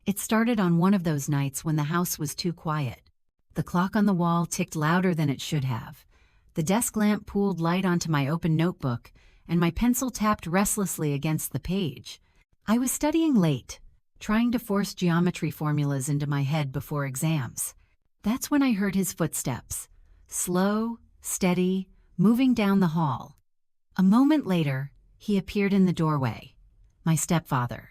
It started on one of those nights when the house was too quiet. The clock on the wall ticked louder than it should have. The desk lamp pooled light onto my open notebook, and my pencil tapped restlessly against the page. I was studying late, trying to force geometry formulas into my head before exams. That's when I heard his footsteps. Slow, steady, moving down the hall. A moment later, he appeared in the doorway. My stepfather.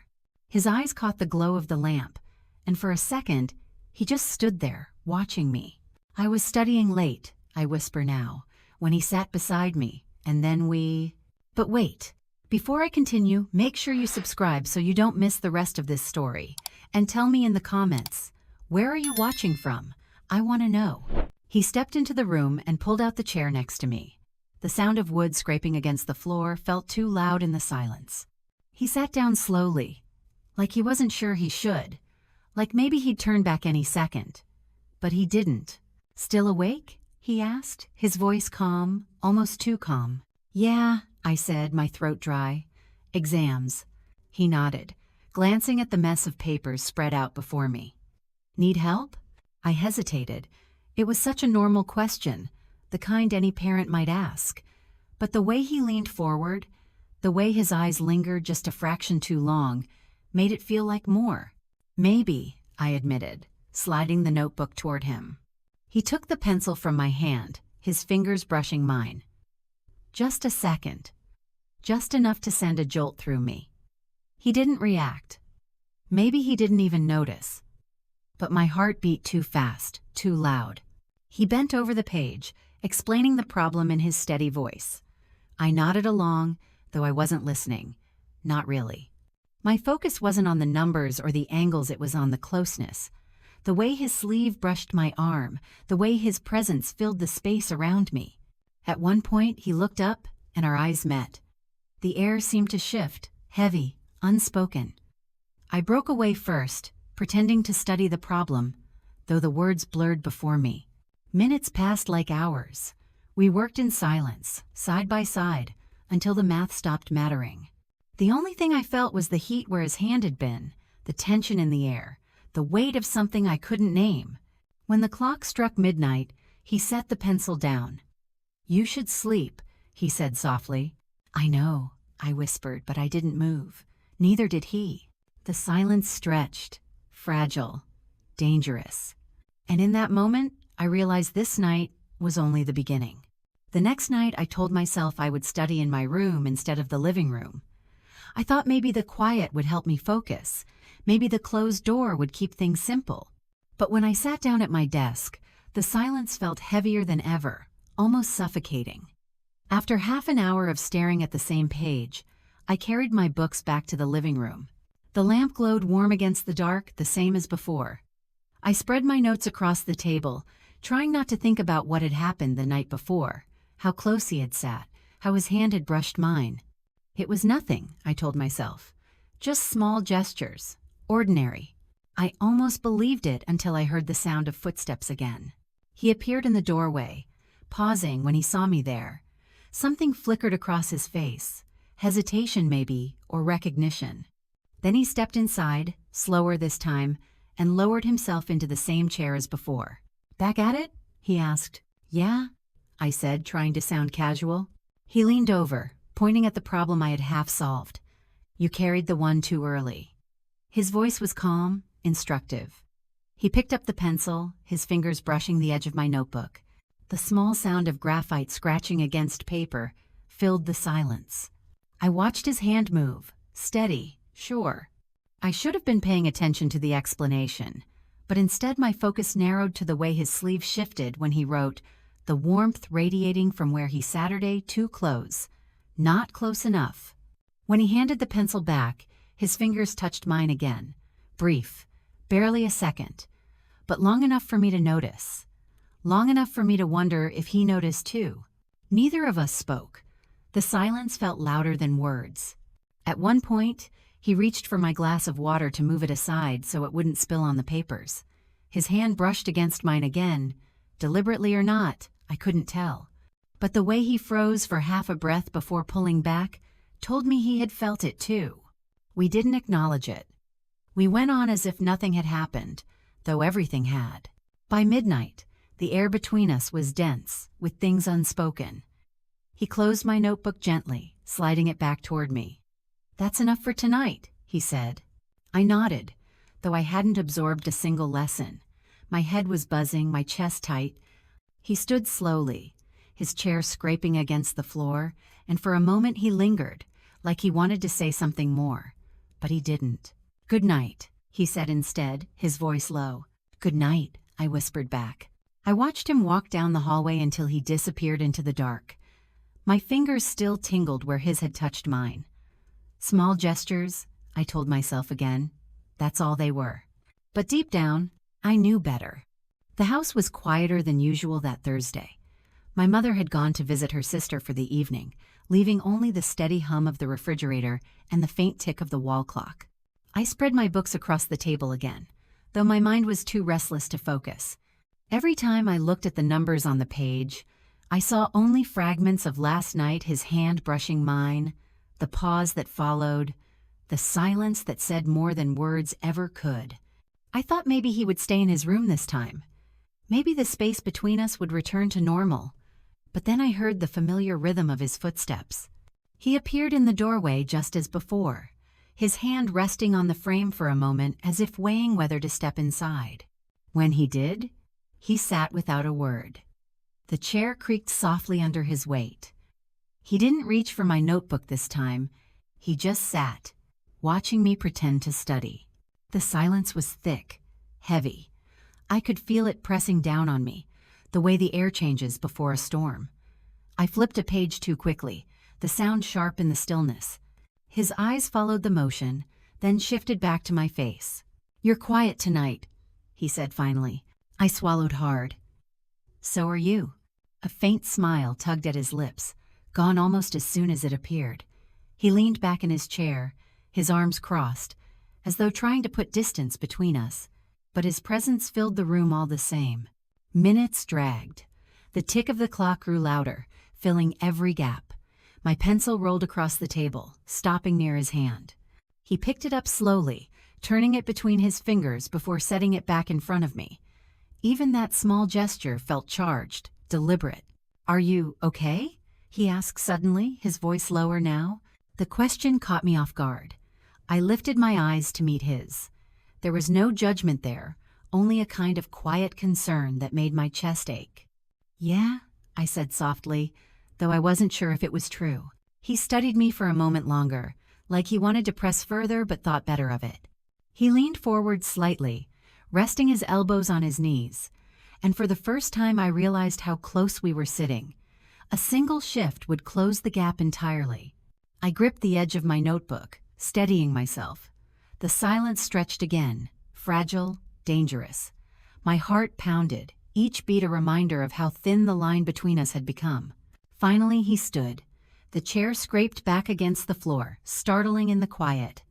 His eyes caught the glow of the lamp, and for a second, he just stood there, watching me. I was studying late, I whisper now, when he sat beside me, and then we... But wait. Before I continue, make sure you subscribe so you don't miss the rest of this story. And tell me in the comments, where are you watching from? I want to know. He stepped into the room and pulled out the chair next to me. The sound of wood scraping against the floor felt too loud in the silence. He sat down slowly, like he wasn't sure he should, like maybe he'd turn back any second. But he didn't. "Still awake?" he asked, his voice calm, almost too calm. "Yeah," I said, my throat dry. "Exams." He nodded, glancing at the mess of papers spread out before me. "Need help?" I hesitated. It was such a normal question, the kind any parent might ask. But the way he leaned forward, the way his eyes lingered just a fraction too long, made it feel like more. "Maybe," I admitted, sliding the notebook toward him. He took the pencil from my hand, his fingers brushing mine. Just a second. Just enough to send a jolt through me. He didn't react. Maybe he didn't even notice. But my heart beat too fast, too loud. He bent over the page, explaining the problem in his steady voice. I nodded along, though I wasn't listening. Not really. My focus wasn't on the numbers or the angles, it was on the closeness. The way his sleeve brushed my arm, the way his presence filled the space around me. At one point, he looked up, and our eyes met. The air seemed to shift, heavy, unspoken. I broke away first, pretending to study the problem, though the words blurred before me. Minutes passed like hours. We worked in silence, side by side, until the math stopped mattering. The only thing I felt was the heat where his hand had been, the tension in the air, the weight of something I couldn't name. When the clock struck midnight, he set the pencil down. "You should sleep," he said softly. "I know," I whispered, but I didn't move. Neither did he. The silence stretched, fragile, dangerous. And in that moment, I realized this night was only the beginning. The next night, I told myself I would study in my room instead of the living room. I thought maybe the quiet would help me focus. Maybe the closed door would keep things simple. But when I sat down at my desk, the silence felt heavier than ever, almost suffocating. After half an hour of staring at the same page, I carried my books back to the living room. The lamp glowed warm against the dark, the same as before. I spread my notes across the table, trying not to think about what had happened the night before, how close he had sat, how his hand had brushed mine. It was nothing, I told myself. Just small gestures. Ordinary. I almost believed it until I heard the sound of footsteps again. He appeared in the doorway, pausing when he saw me there. Something flickered across his face. Hesitation maybe, or recognition. Then he stepped inside, slower this time, and lowered himself into the same chair as before. "Back at it?" he asked. "Yeah," I said, trying to sound casual. He leaned over, pointing at the problem I had half solved. "You carried the one too early." His voice was calm, instructive. He picked up the pencil, his fingers brushing the edge of my notebook. The small sound of graphite scratching against paper filled the silence. I watched his hand move, steady, sure. I should have been paying attention to the explanation, but instead my focus narrowed to the way his sleeve shifted when he wrote, "The warmth radiating from where he Saturday too close. Not close enough." When he handed the pencil back, his fingers touched mine again. Brief, barely a second, but long enough for me to notice. Long enough for me to wonder if he noticed too. Neither of us spoke. The silence felt louder than words. At one point, he reached for my glass of water to move it aside so it wouldn't spill on the papers. His hand brushed against mine again, deliberately or not, I couldn't tell. But the way he froze for half a breath before pulling back told me he had felt it too. We didn't acknowledge it. We went on as if nothing had happened, though everything had. By midnight, the air between us was dense, with things unspoken. He closed my notebook gently, sliding it back toward me. "That's enough for tonight," he said. I nodded, though I hadn't absorbed a single lesson. My head was buzzing, my chest tight. He stood slowly, his chair scraping against the floor, and for a moment he lingered, like he wanted to say something more. But he didn't. "Good night," he said instead, his voice low. "Good night," I whispered back. I watched him walk down the hallway until he disappeared into the dark. My fingers still tingled where his had touched mine. Small gestures, I told myself again. That's all they were. But deep down, I knew better. The house was quieter than usual that Thursday. My mother had gone to visit her sister for the evening, leaving only the steady hum of the refrigerator and the faint tick of the wall clock. I spread my books across the table again, though my mind was too restless to focus. Every time I looked at the numbers on the page, I saw only fragments of last night, his hand brushing mine, the pause that followed, the silence that said more than words ever could. I thought maybe he would stay in his room this time. Maybe the space between us would return to normal. But then I heard the familiar rhythm of his footsteps. He appeared in the doorway just as before, his hand resting on the frame for a moment as if weighing whether to step inside. When he did, he sat without a word. The chair creaked softly under his weight. He didn't reach for my notebook this time. He just sat, watching me pretend to study. The silence was thick, heavy. I could feel it pressing down on me, the way the air changes before a storm. I flipped a page too quickly, the sound sharp in the stillness. His eyes followed the motion, then shifted back to my face. "You're quiet tonight," he said finally. I swallowed hard. "So are you." A faint smile tugged at his lips, gone almost as soon as it appeared. He leaned back in his chair, his arms crossed, as though trying to put distance between us, but his presence filled the room all the same. Minutes dragged. The tick of the clock grew louder, filling every gap. My pencil rolled across the table, stopping near his hand. He picked it up slowly, turning it between his fingers before setting it back in front of me. Even that small gesture felt charged, deliberate. "Are you okay?" he asked suddenly, his voice lower now. The question caught me off guard. I lifted my eyes to meet his. There was no judgment there, only a kind of quiet concern that made my chest ache. "Yeah," I said softly, though I wasn't sure if it was true. He studied me for a moment longer, like he wanted to press further but thought better of it. He leaned forward slightly, resting his elbows on his knees, and for the first time I realized how close we were sitting. A single shift would close the gap entirely. I gripped the edge of my notebook, steadying myself. The silence stretched again, fragile, dangerous. My heart pounded, each beat a reminder of how thin the line between us had become. Finally he stood. The chair scraped back against the floor, startling in the quiet.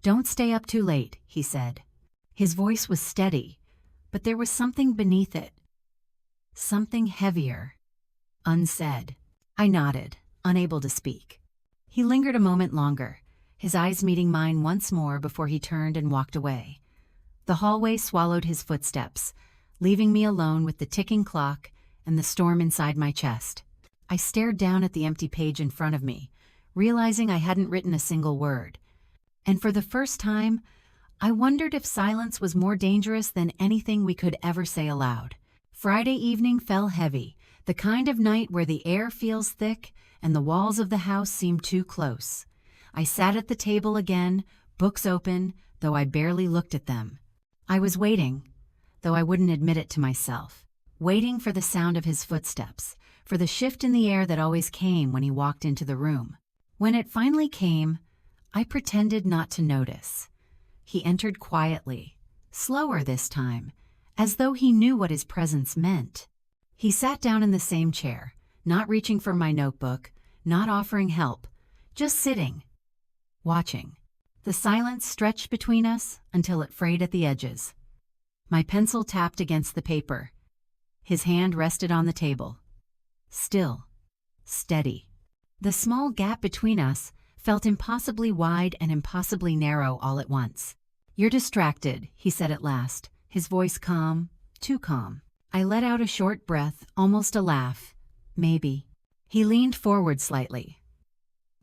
"Don't stay up too late," he said. His voice was steady, but there was something beneath it. Something heavier. Unsaid. I nodded, unable to speak. He lingered a moment longer, his eyes meeting mine once more before he turned and walked away. The hallway swallowed his footsteps, leaving me alone with the ticking clock and the storm inside my chest. I stared down at the empty page in front of me, realizing I hadn't written a single word. And for the first time, I wondered if silence was more dangerous than anything we could ever say aloud. Friday evening fell heavy, the kind of night where the air feels thick and the walls of the house seem too close. I sat at the table again, books open, though I barely looked at them. I was waiting, though I wouldn't admit it to myself. Waiting for the sound of his footsteps, for the shift in the air that always came when he walked into the room. When it finally came, I pretended not to notice. He entered quietly, slower this time, as though he knew what his presence meant. He sat down in the same chair, not reaching for my notebook, not offering help, just sitting, watching. The silence stretched between us until it frayed at the edges. My pencil tapped against the paper. His hand rested on the table. Still, steady. The small gap between us felt impossibly wide and impossibly narrow all at once. "You're distracted," he said at last, his voice calm, too calm. I let out a short breath, almost a laugh. "Maybe." He leaned forward slightly.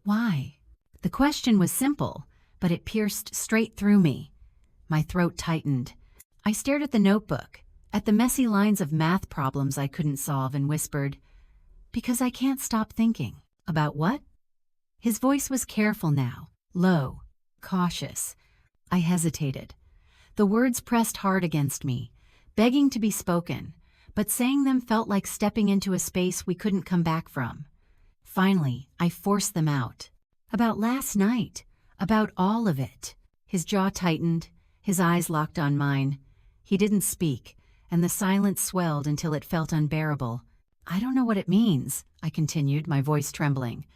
"Why?" The question was simple, but it pierced straight through me. My throat tightened. I stared at the notebook, at the messy lines of math problems I couldn't solve, and whispered, "Because I can't stop thinking." "About what?" His voice was careful now, low, cautious. I hesitated. The words pressed hard against me, begging to be spoken, but saying them felt like stepping into a space we couldn't come back from. Finally, I forced them out. "About last night. About all of it." His jaw tightened, his eyes locked on mine. He didn't speak, and the silence swelled until it felt unbearable. "I don't know what it means," I continued, my voice trembling.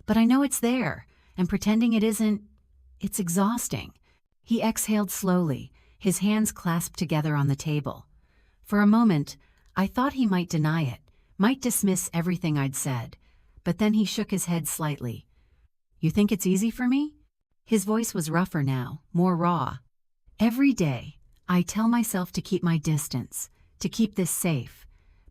"But I know it's there, and pretending it isn't, it's exhausting." He exhaled slowly, his hands clasped together on the table. For a moment, I thought he might deny it, might dismiss everything I'd said. But then he shook his head slightly. "You think it's easy for me?" His voice was rougher now, more raw. "Every day, I tell myself to keep my distance, to keep this safe.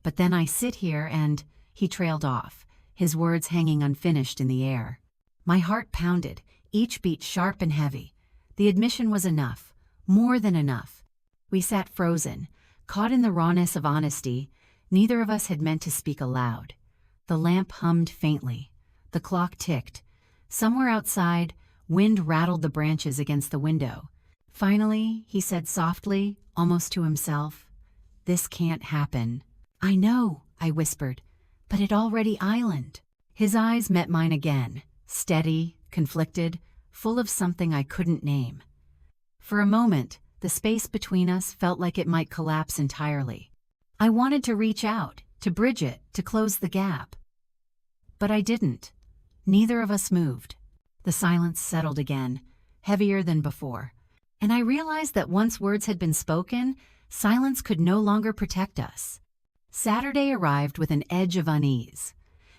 But then I sit here and—" He trailed off, his words hanging unfinished in the air. My heart pounded, each beat sharp and heavy. The admission was enough, more than enough. We sat frozen, caught in the rawness of honesty. Neither of us had meant to speak aloud. The lamp hummed faintly. The clock ticked. Somewhere outside, wind rattled the branches against the window. Finally, he said softly, almost to himself, "This can't happen." "I know," I whispered, "but it already island." His eyes met mine again, steady, conflicted, full of something I couldn't name. For a moment, the space between us felt like it might collapse entirely. I wanted to reach out, to bridge it, to close the gap. But I didn't. Neither of us moved. The silence settled again, heavier than before. And I realized that once words had been spoken, silence could no longer protect us. Saturday arrived with an edge of unease.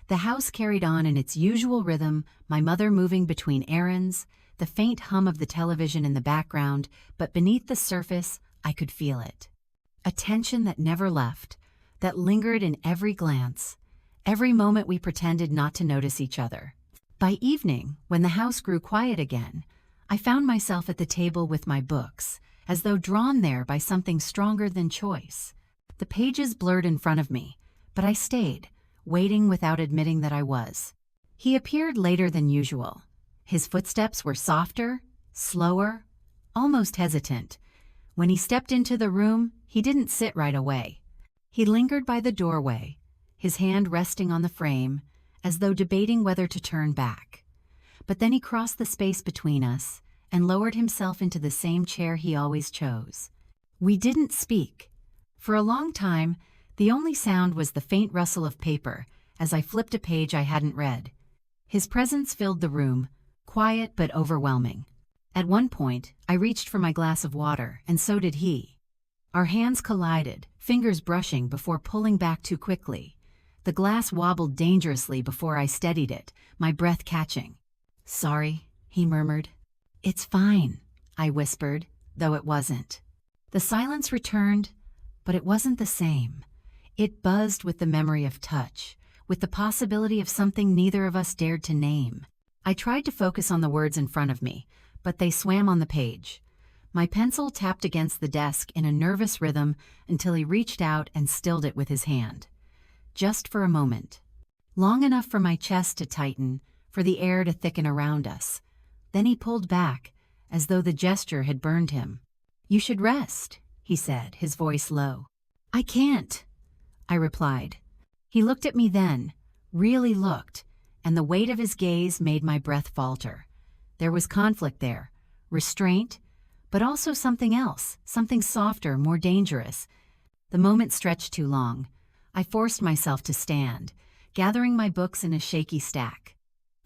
The house carried on in its usual rhythm, my mother moving between errands, the faint hum of the television in the background, but beneath the surface, I could feel it. A tension that never left, that lingered in every glance, every moment we pretended not to notice each other. By evening, when the house grew quiet again, I found myself at the table with my books, as though drawn there by something stronger than choice. The pages blurred in front of me, but I stayed, waiting without admitting that I was. He appeared later than usual. His footsteps were softer, slower, almost hesitant. When he stepped into the room, he didn't sit right away. He lingered by the doorway, his hand resting on the frame, as though debating whether to turn back. But then he crossed the space between us and lowered himself into the same chair he always chose. We didn't speak. For a long time, the only sound was the faint rustle of paper as I flipped a page I hadn't read. His presence filled the room, quiet but overwhelming. At one point, I reached for my glass of water, and so did he. Our hands collided, fingers brushing before pulling back too quickly. The glass wobbled dangerously before I steadied it, my breath catching. "Sorry," he murmured. "It's fine," I whispered, though it wasn't. The silence returned, but it wasn't the same. It buzzed with the memory of touch, with the possibility of something neither of us dared to name. I tried to focus on the words in front of me, but they swam on the page. My pencil tapped against the desk in a nervous rhythm until he reached out and stilled it with his hand. Just for a moment. Long enough for my chest to tighten, for the air to thicken around us. Then he pulled back, as though the gesture had burned him. "You should rest," he said, his voice low. "I can't," I replied. He looked at me then, really looked, and the weight of his gaze made my breath falter. There was conflict there, restraint, but also something else, something softer, more dangerous. The moment stretched too long. I forced myself to stand, gathering my books in a shaky stack.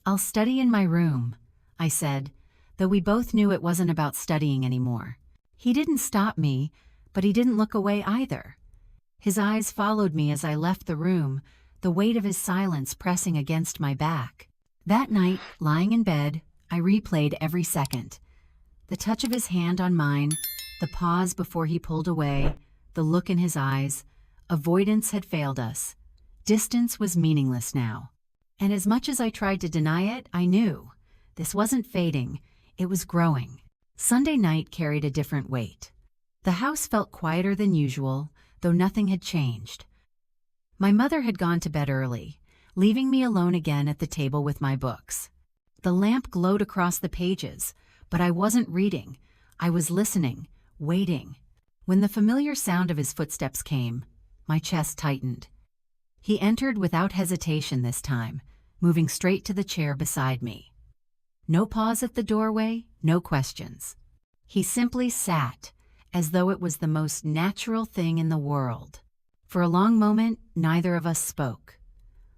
"I'll study in my room," I said, though we both knew it wasn't about studying anymore. He didn't stop me, but he didn't look away either. His eyes followed me as I left the room, the weight of his silence pressing against my back. That night, lying in bed, I replayed every second. The touch of his hand on mine, the pause before he pulled away, the look in his eyes. Avoidance had failed us. Distance was meaningless now. And as much as I tried to deny it, I knew. This wasn't fading, it was growing. Sunday night carried a different weight. The house felt quieter than usual, though nothing had changed. My mother had gone to bed early, leaving me alone again at the table with my books. The lamp glowed across the pages, but I wasn't reading. I was listening, waiting. When the familiar sound of his footsteps came, my chest tightened. He entered without hesitation this time, moving straight to the chair beside me. No pause at the doorway, no questions. He simply sat, as though it was the most natural thing in the world. For a long moment, neither of us spoke.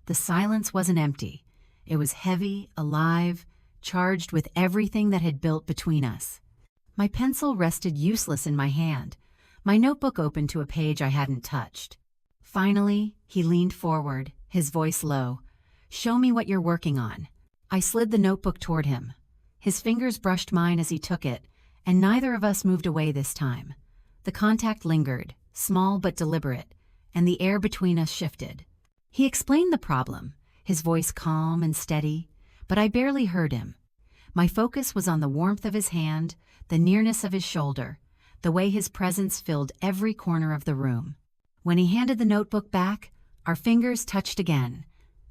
The silence wasn't empty. It was heavy, alive, charged with everything that had built between us. My pencil rested useless in my hand, my notebook open to a page I hadn't touched. Finally, he leaned forward, his voice low. "Show me what you're working on." I slid the notebook toward him. His fingers brushed mine as he took it, and neither of us moved away this time. The contact lingered, small but deliberate, and the air between us shifted. He explained the problem, his voice calm and steady, but I barely heard him. My focus was on the warmth of his hand, the nearness of his shoulder, the way his presence filled every corner of the room. When he handed the notebook back, our fingers touched again.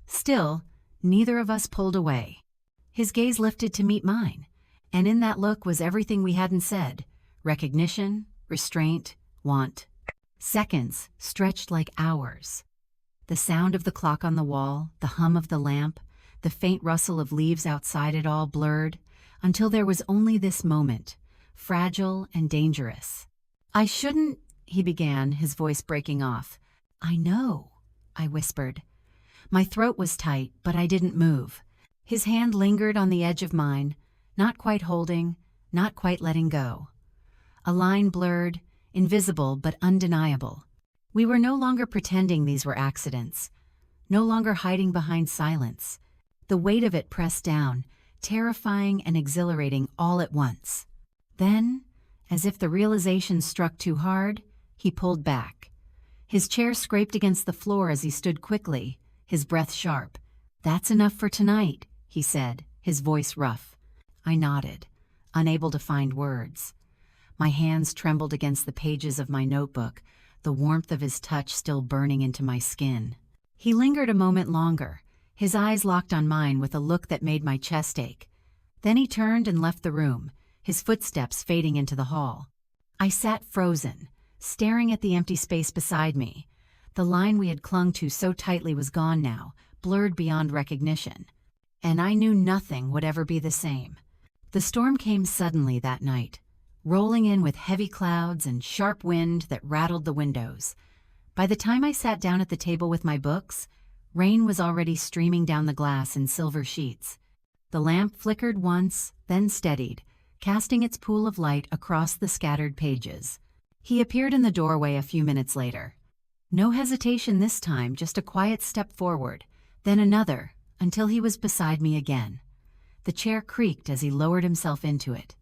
Still, neither of us pulled away. His gaze lifted to meet mine, and in that look was everything we hadn't said: recognition, restraint, want. Seconds stretched like hours. The sound of the clock on the wall, the hum of the lamp, the faint rustle of leaves outside, it all blurred, until there was only this moment, fragile and dangerous. "I shouldn't," he began, his voice breaking off. "I know," I whispered. My throat was tight, but I didn't move. His hand lingered on the edge of mine, not quite holding, not quite letting go. A line blurred, invisible but undeniable. We were no longer pretending these were accidents, no longer hiding behind silence. The weight of it pressed down, terrifying and exhilarating all at once. Then, as if the realization struck too hard, he pulled back. His chair scraped against the floor as he stood quickly, his breath sharp. "That's enough for tonight," he said, his voice rough. I nodded, unable to find words. My hands trembled against the pages of my notebook, the warmth of his touch still burning into my skin. He lingered a moment longer, his eyes locked on mine with a look that made my chest ache. Then he turned and left the room, his footsteps fading into the hall. I sat frozen, staring at the empty space beside me. The line we had clung to so tightly was gone now, blurred beyond recognition. And I knew nothing would ever be the same. The storm came suddenly that night, rolling in with heavy clouds and sharp wind that rattled the windows. By the time I sat down at the table with my books, rain was already streaming down the glass in silver sheets. The lamp flickered once, then steadied, casting its pool of light across the scattered pages. He appeared in the doorway a few minutes later. No hesitation this time, just a quiet step forward, then another, until he was beside me again. The chair creaked as he lowered himself into it.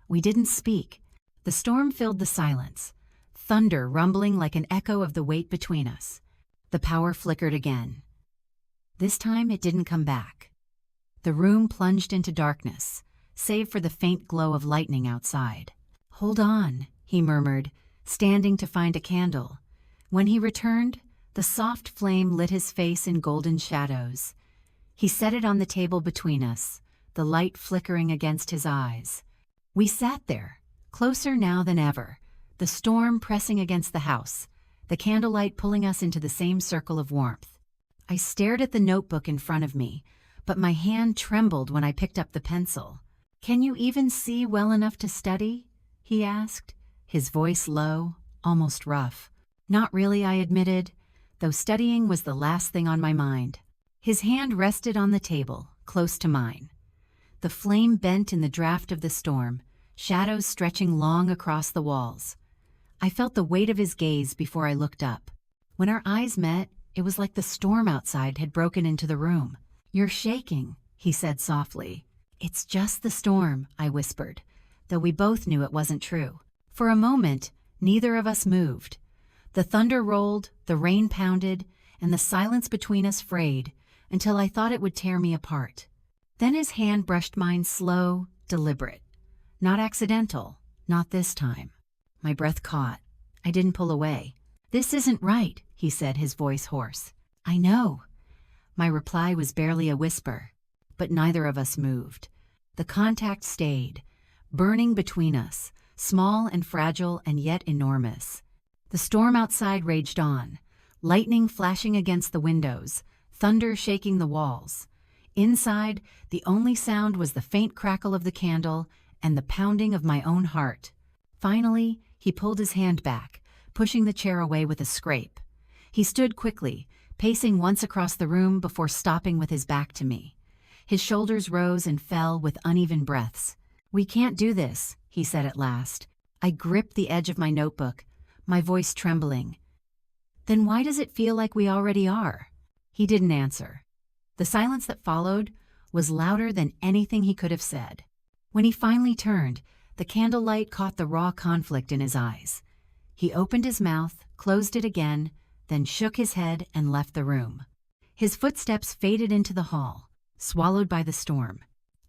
We didn't speak. The storm filled the silence, thunder rumbling like an echo of the weight between us. The power flickered again. This time it didn't come back. The room plunged into darkness, save for the faint glow of lightning outside. "Hold on," he murmured, standing to find a candle. When he returned, the soft flame lit his face in golden shadows. He set it on the table between us, the light flickering against his eyes. We sat there, closer now than ever, the storm pressing against the house, the candlelight pulling us into the same circle of warmth. I stared at the notebook in front of me, but my hand trembled when I picked up the pencil. "Can you even see well enough to study?" he asked, his voice low, almost rough. "Not really," I admitted, though studying was the last thing on my mind. His hand rested on the table, close to mine. The flame bent in the draft of the storm, shadows stretching long across the walls. I felt the weight of his gaze before I looked up. When our eyes met, it was like the storm outside had broken into the room. "You're shaking," he said softly. "It's just the storm," I whispered. though we both knew it wasn't true. For a moment, neither of us moved. The thunder rolled, the rain pounded, and the silence between us frayed until I thought it would tear me apart. Then his hand brushed mine, slow, deliberate. Not accidental, not this time. My breath caught. I didn't pull away. "This isn't right," he said, his voice hoarse. "I know." My reply was barely a whisper, but neither of us moved. The contact stayed, burning between us, small and fragile and yet enormous. The storm outside raged on, lightning flashing against the windows, thunder shaking the walls. Inside, the only sound was the faint crackle of the candle and the pounding of my own heart. Finally, he pulled his hand back, pushing the chair away with a scrape. He stood quickly, pacing once across the room before stopping with his back to me. His shoulders rose and fell with uneven breaths. "We can't do this," he said at last. I gripped the edge of my notebook, my voice trembling. "Then why does it feel like we already are?" He didn't answer. The silence that followed was louder than anything he could have said. When he finally turned, the candlelight caught the raw conflict in his eyes. He opened his mouth, closed it again, then shook his head and left the room. His footsteps faded into the hall, swallowed by the storm.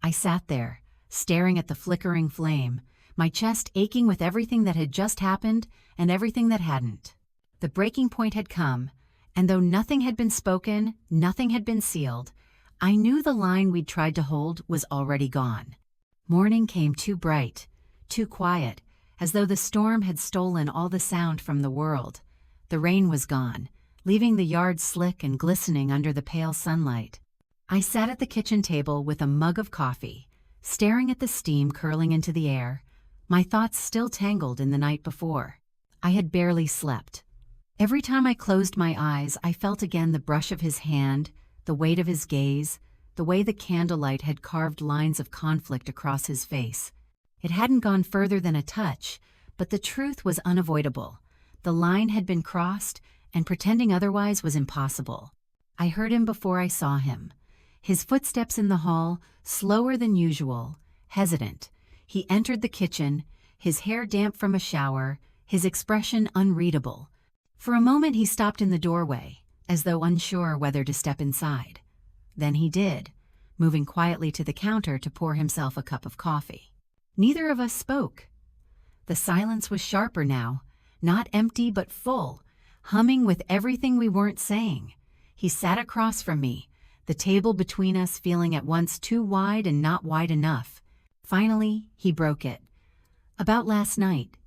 I sat there, staring at the flickering flame, my chest aching with everything that had just happened and everything that hadn't. The breaking point had come, and though nothing had been spoken, nothing had been sealed, I knew the line we'd tried to hold was already gone. Morning came too bright, too quiet, as though the storm had stolen all the sound from the world. The rain was gone, leaving the yard slick and glistening under the pale sunlight. I sat at the kitchen table with a mug of coffee, staring at the steam curling into the air, my thoughts still tangled in the night before. I had barely slept. Every time I closed my eyes, I felt again the brush of his hand, the weight of his gaze, the way the candlelight had carved lines of conflict across his face. It hadn't gone further than a touch, but the truth was unavoidable. The line had been crossed, and pretending otherwise was impossible. I heard him before I saw him. His footsteps in the hall, slower than usual, hesitant. He entered the kitchen, his hair damp from a shower, his expression unreadable. For a moment he stopped in the doorway, as though unsure whether to step inside. Then he did, moving quietly to the counter to pour himself a cup of coffee. Neither of us spoke. The silence was sharper now, not empty but full, humming with everything we weren't saying. He sat across from me, the table between us feeling at once too wide and not wide enough. Finally, he broke it. "About last night."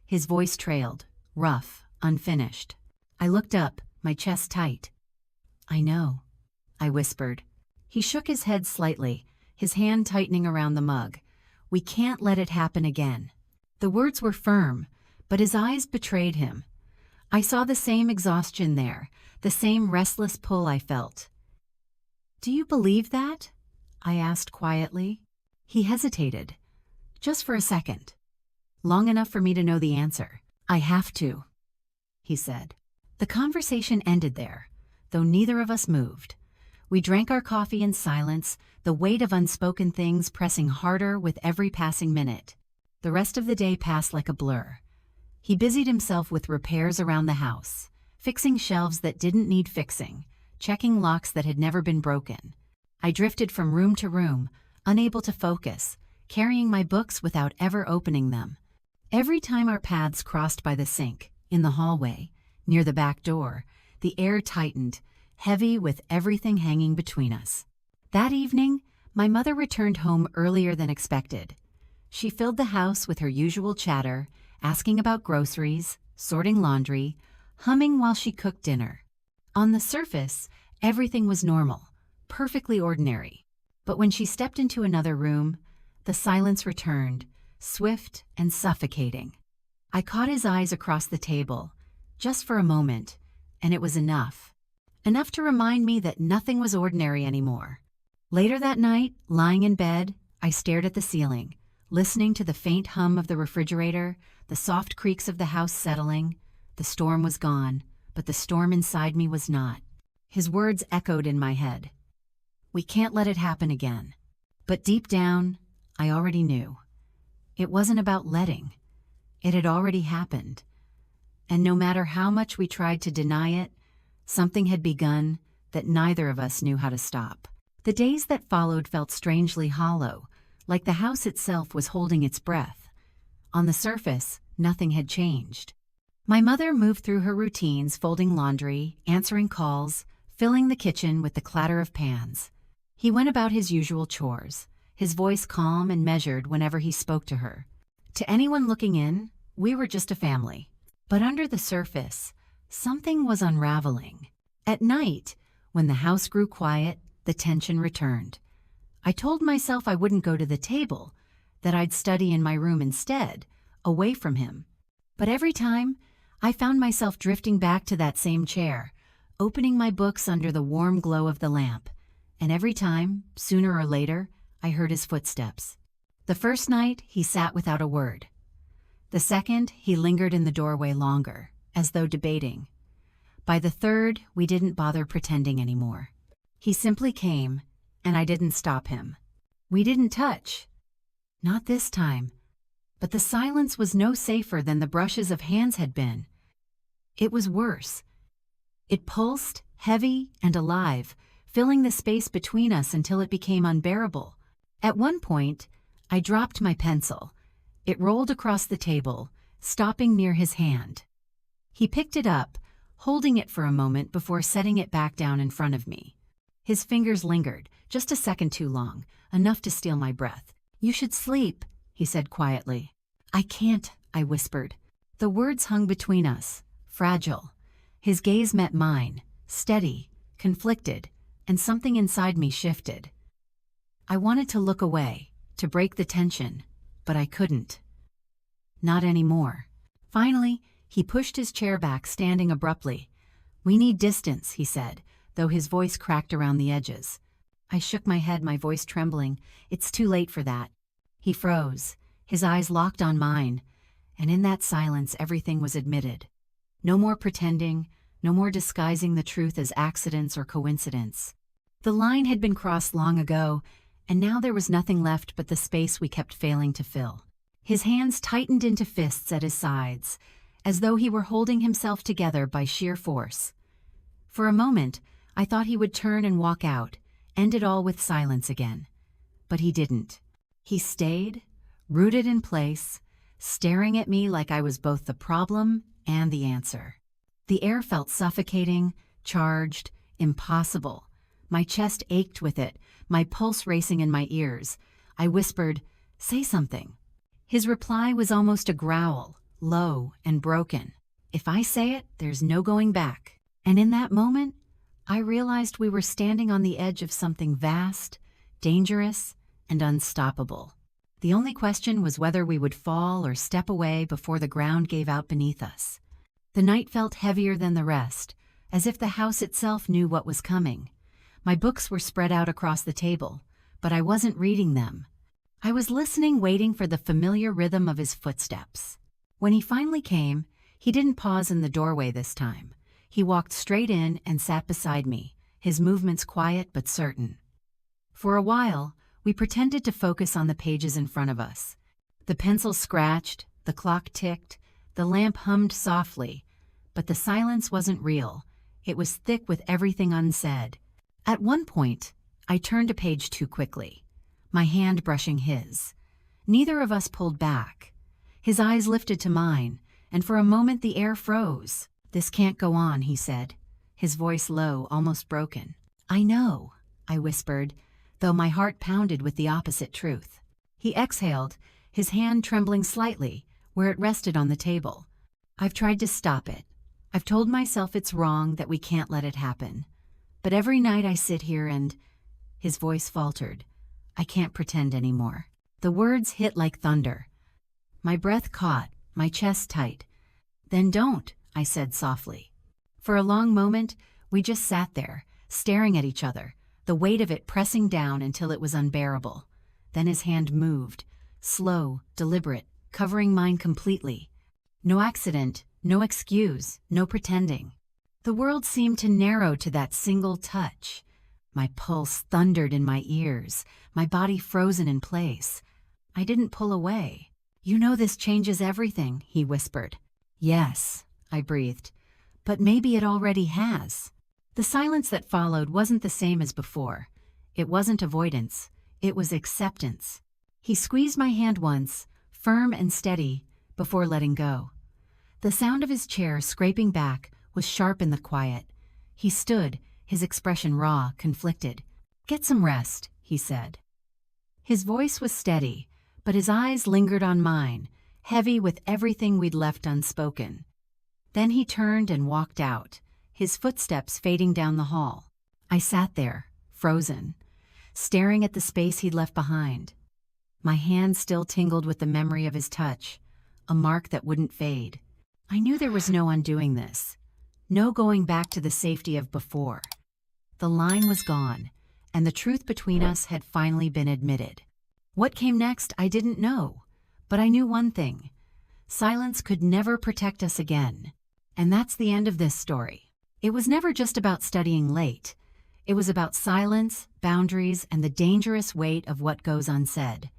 His voice trailed, rough, unfinished. I looked up, my chest tight. "I know," I whispered. He shook his head slightly, his hand tightening around the mug. "We can't let it happen again." The words were firm, but his eyes betrayed him. I saw the same exhaustion there, the same restless pull I felt. "Do you believe that?" I asked quietly. He hesitated, just for a second, long enough for me to know the answer. "I have to," he said. The conversation ended there, though neither of us moved. We drank our coffee in silence, the weight of unspoken things pressing harder with every passing minute. The rest of the day passed like a blur. He busied himself with repairs around the house, fixing shelves that didn't need fixing, checking locks that had never been broken. I drifted from room to room, unable to focus, carrying my books without ever opening them. Every time our paths crossed by the sink, in the hallway, near the back door, the air tightened, heavy with everything hanging between us. That evening, my mother returned home earlier than expected. She filled the house with her usual chatter, asking about groceries, sorting laundry, humming while she cooked dinner. On the surface, everything was normal, perfectly ordinary. But when she stepped into another room, the silence returned, swift and suffocating. I caught his eyes across the table, just for a moment, and it was enough. Enough to remind me that nothing was ordinary anymore. Later that night, lying in bed, I stared at the ceiling, listening to the faint hum of the refrigerator, the soft creaks of the house settling. The storm was gone, but the storm inside me was not. His words echoed in my head. "We can't let it happen again." But deep down, I already knew. It wasn't about letting. It had already happened. And no matter how much we tried to deny it, something had begun that neither of us knew how to stop. The days that followed felt strangely hollow, like the house itself was holding its breath. On the surface, nothing had changed. My mother moved through her routines, folding laundry, answering calls, filling the kitchen with the clatter of pans. He went about his usual chores, his voice calm and measured whenever he spoke to her. To anyone looking in, we were just a family. But under the surface, something was unraveling. At night, when the house grew quiet, the tension returned. I told myself I wouldn't go to the table, that I'd study in my room instead, away from him. But every time, I found myself drifting back to that same chair, opening my books under the warm glow of the lamp. And every time, sooner or later, I heard his footsteps. The first night, he sat without a word. The second, he lingered in the doorway longer, as though debating. By the third, we didn't bother pretending anymore. He simply came, and I didn't stop him. We didn't touch. Not this time. But the silence was no safer than the brushes of hands had been. It was worse. It pulsed, heavy and alive, filling the space between us until it became unbearable. At one point, I dropped my pencil. It rolled across the table, stopping near his hand. He picked it up, holding it for a moment before setting it back down in front of me. His fingers lingered, just a second too long, enough to steal my breath. "You should sleep," he said quietly. "I can't," I whispered. The words hung between us, fragile. His gaze met mine, steady, conflicted, and something inside me shifted. I wanted to look away, to break the tension, but I couldn't. Not anymore. Finally, he pushed his chair back, standing abruptly. "We need distance," he said, though his voice cracked around the edges. I shook my head, my voice trembling. "It's too late for that." He froze, his eyes locked on mine, and in that silence everything was admitted. No more pretending, no more disguising the truth as accidents or coincidence. The line had been crossed long ago, and now there was nothing left but the space we kept failing to fill. His hands tightened into fists at his sides, as though he were holding himself together by sheer force. For a moment, I thought he would turn and walk out, end it all with silence again. But he didn't. He stayed, rooted in place, staring at me like I was both the problem and the answer. The air felt suffocating, charged, impossible. My chest ached with it, my pulse racing in my ears. I whispered, "Say something." His reply was almost a growl, low and broken. "If I say it, there's no going back." And in that moment, I realized we were standing on the edge of something vast, dangerous, and unstoppable. The only question was whether we would fall or step away before the ground gave out beneath us. The night felt heavier than the rest, as if the house itself knew what was coming. My books were spread out across the table, but I wasn't reading them. I was listening, waiting for the familiar rhythm of his footsteps. When he finally came, he didn't pause in the doorway this time. He walked straight in and sat beside me, his movements quiet but certain. For a while, we pretended to focus on the pages in front of us. The pencil scratched, the clock ticked, the lamp hummed softly, but the silence wasn't real. It was thick with everything unsaid. At one point, I turned a page too quickly, my hand brushing his. Neither of us pulled back. His eyes lifted to mine, and for a moment the air froze. "This can't go on," he said, his voice low, almost broken. "I know," I whispered, though my heart pounded with the opposite truth. He exhaled, his hand trembling slightly, where it rested on the table. "I've tried to stop it. I've told myself it's wrong, that we can't let it happen. But every night I sit here and—" His voice faltered. "I can't pretend anymore." The words hit like thunder. My breath caught, my chest tight. "Then don't," I said softly. For a long moment, we just sat there, staring at each other, the weight of it pressing down until it was unbearable. Then his hand moved, slow, deliberate, covering mine completely. No accident, no excuse, no pretending. The world seemed to narrow to that single touch. My pulse thundered in my ears, my body frozen in place. I didn't pull away. "You know this changes everything," he whispered. "Yes," I breathed. "But maybe it already has." The silence that followed wasn't the same as before. It wasn't avoidance. It was acceptance. He squeezed my hand once, firm and steady, before letting go. The sound of his chair scraping back was sharp in the quiet. He stood, his expression raw, conflicted. "Get some rest," he said. His voice was steady, but his eyes lingered on mine, heavy with everything we'd left unspoken. Then he turned and walked out, his footsteps fading down the hall. I sat there, frozen, staring at the space he'd left behind. My hand still tingled with the memory of his touch, a mark that wouldn't fade. I knew there was no undoing this, no going back to the safety of before. The line was gone, and the truth between us had finally been admitted. What came next, I didn't know, but I knew one thing. Silence could never protect us again. And that's the end of this story. It was never just about studying late. It was about silence, boundaries, and the dangerous weight of what goes unsaid.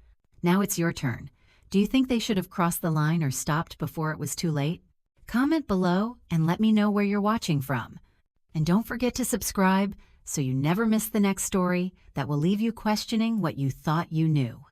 Now it's your turn. Do you think they should have crossed the line or stopped before it was too late? Comment below and let me know where you're watching from. And don't forget to subscribe so you never miss the next story that will leave you questioning what you thought you knew.